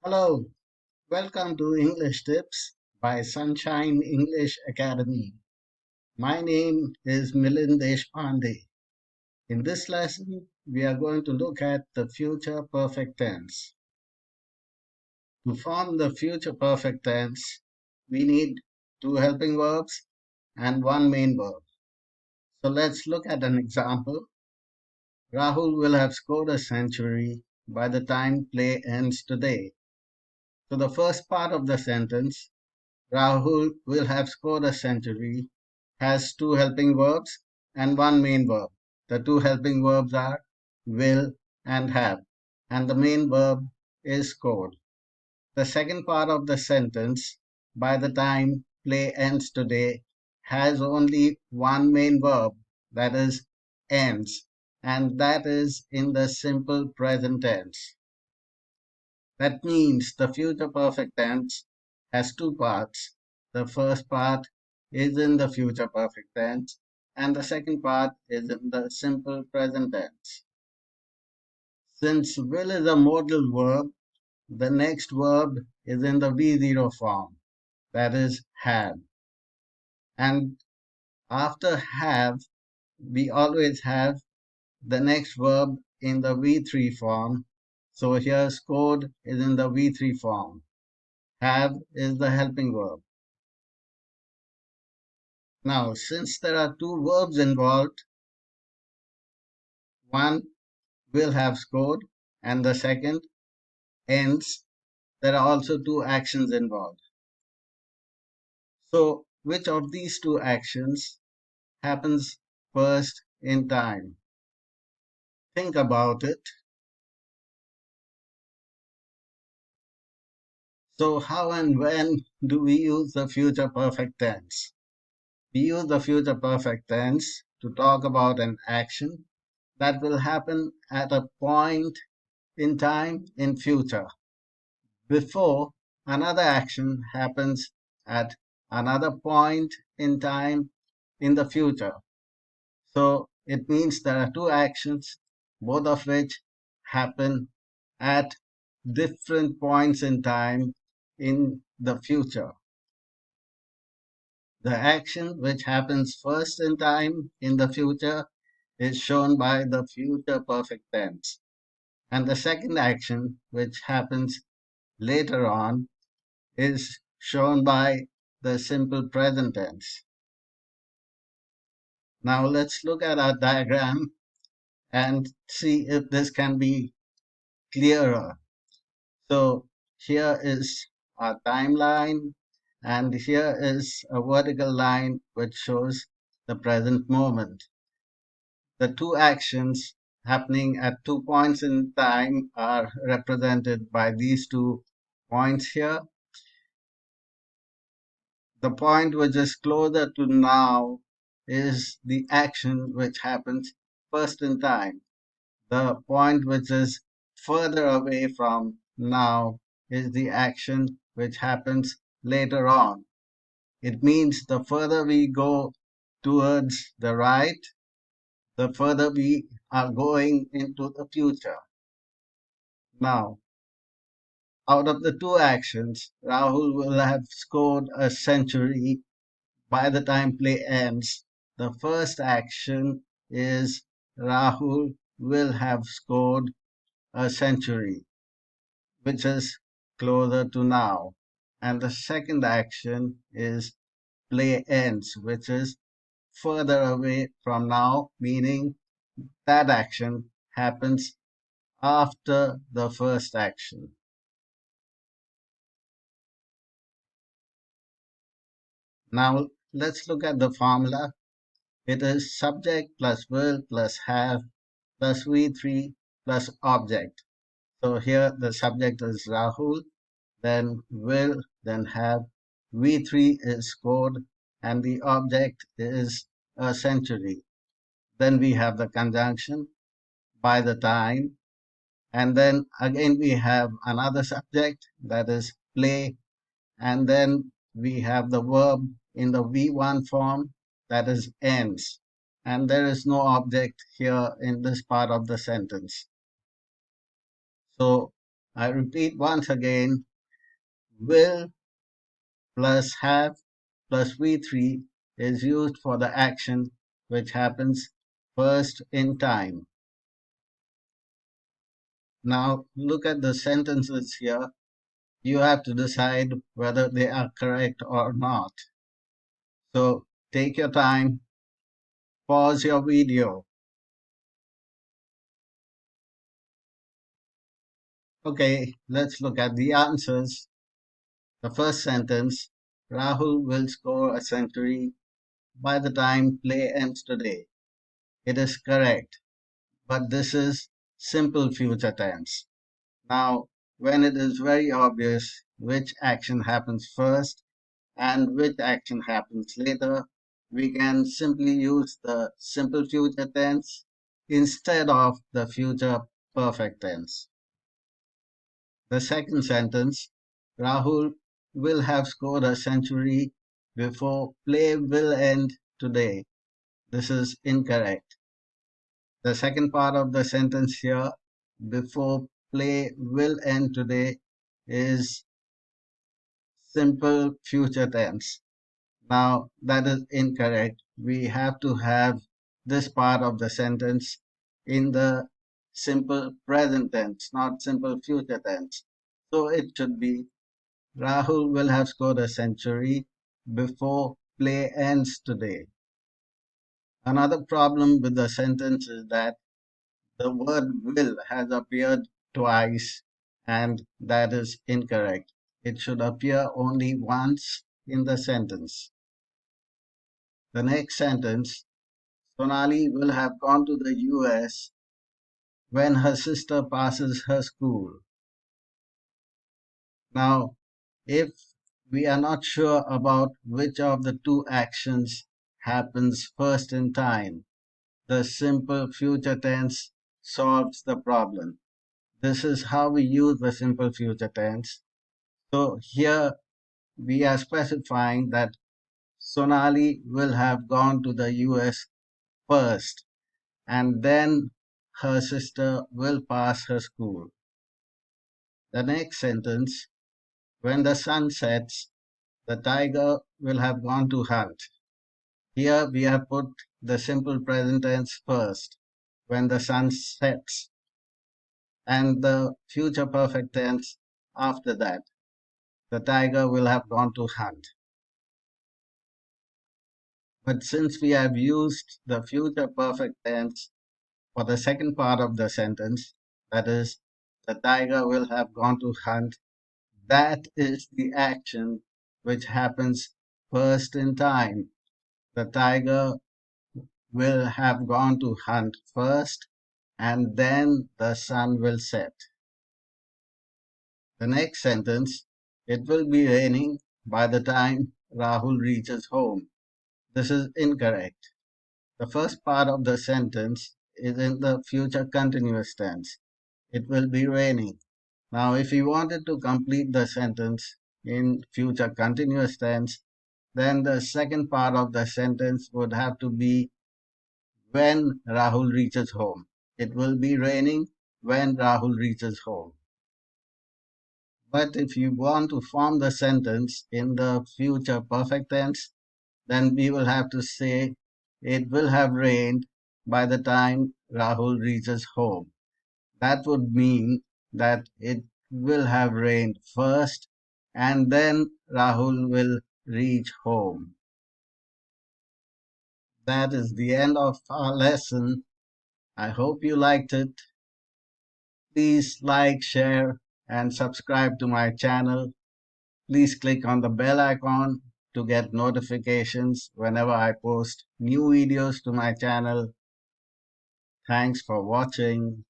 Hello, welcome to English Tips by Sunshine English Academy. My name is Milind Deshpande. In this lesson, we are going to look at the future perfect tense. To form the future perfect tense, we need two helping verbs and one main verb. So let's look at an example. Rahul will have scored a century by the time play ends today. So the first part of the sentence, Rahul will have scored a century, has two helping verbs and one main verb. The two helping verbs are will and have, and the main verb is scored. The second part of the sentence, by the time play ends today, has only one main verb, that is, ends, and that is in the simple present tense. That means the future perfect tense has two parts. The first part is in the future perfect tense, and the second part is in the simple present tense. Since will is a modal verb, the next verb is in the V0 form, that is, have. And after have, we always have the next verb in the V3 form. So here scored is in the V3 form. Have is the helping verb. Now, since there are two verbs involved, one will have scored and the second ends, there are also two actions involved. So, which of these two actions happens first in time? Think about it. So, how and when do we use the future perfect tense? We use the future perfect tense to talk about an action that will happen at a point in time in future before another action happens at another point in time in the future. So it means there are two actions, both of which happen at different points in time in the future. The action which happens first in time in the future is shown by the future perfect tense. And the second action which happens later on is shown by the simple present tense. Now let's look at our diagram and see if this can be clearer. So here is our timeline, and here is a vertical line which shows the present moment. The two actions happening at 2 points in time are represented by these 2 points here. The point which is closer to now is the action which happens first in time. The point which is further away from now is the action which happens later on. It means the further we go towards the right, the further we are going into the future. Now, out of the two actions, Rahul will have scored a century by the time play ends. The first action is Rahul will have scored a century, which is closer to now. And the second action is play ends, which is further away from now, meaning that action happens after the first action. Now let's look at the formula. It is subject plus will plus have plus V3 plus object. So here the subject is Rahul, then will, then have. V3 is scored, and the object is a century. Then we have the conjunction by the time, and then again we have another subject, that is play, and then we have the verb in the V1 form, that is ends. And there is no object here in this part of the sentence. So I repeat once again, will plus have plus V3 is used for the action which happens first in time. Now look at the sentences here. You have to decide whether they are correct or not. So take your time, pause your video. Okay, let's look at the answers. The first sentence, Rahul will score a century by the time play ends today. It is correct, but this is simple future tense. Now, when it is very obvious which action happens first and which action happens later, we can simply use the simple future tense instead of the future perfect tense. The second sentence, Rahul will have scored a century before play will end today. This is incorrect. The second part of the sentence here, before play will end today, is simple future tense. Now, that is incorrect. We have to have this part of the sentence in the simple present tense, not simple future tense. So it should be Rahul will have scored a century before play ends today. Another problem with the sentence is that the word will has appeared twice, and that is incorrect. It should appear only once in the sentence. The next sentence, Sonali will have gone to the US when her sister passes her school. Now, if we are not sure about which of the two actions happens first in time, the simple future tense solves the problem. This is how we use the simple future tense. So here we are specifying that Sonali will have gone to the US first and then her sister will pass her school. The next sentence, when the sun sets, the tiger will have gone to hunt. Here we have put the simple present tense first, when the sun sets, and the future perfect tense after that. The tiger will have gone to hunt. But since we have used the future perfect tense for the second part of the sentence, that is, the tiger will have gone to hunt, that is the action which happens first in time. The tiger will have gone to hunt first, and then the sun will set. The next sentence, it will be raining by the time Rahul reaches home. This is incorrect. The first part of the sentence is in the future continuous tense. It will be raining. Now, if you wanted to complete the sentence in future continuous tense, then the second part of the sentence would have to be when Rahul reaches home. It will be raining when Rahul reaches home. But if you want to form the sentence in the future perfect tense, then we will have to say it will have rained by the time Rahul reaches home. That would mean that it will have rained first and then Rahul will reach home. That is the end of our lesson. I hope you liked it. Please like, share, and subscribe to my channel. Please click on the bell icon to get notifications whenever I post new videos to my channel. Thanks for watching.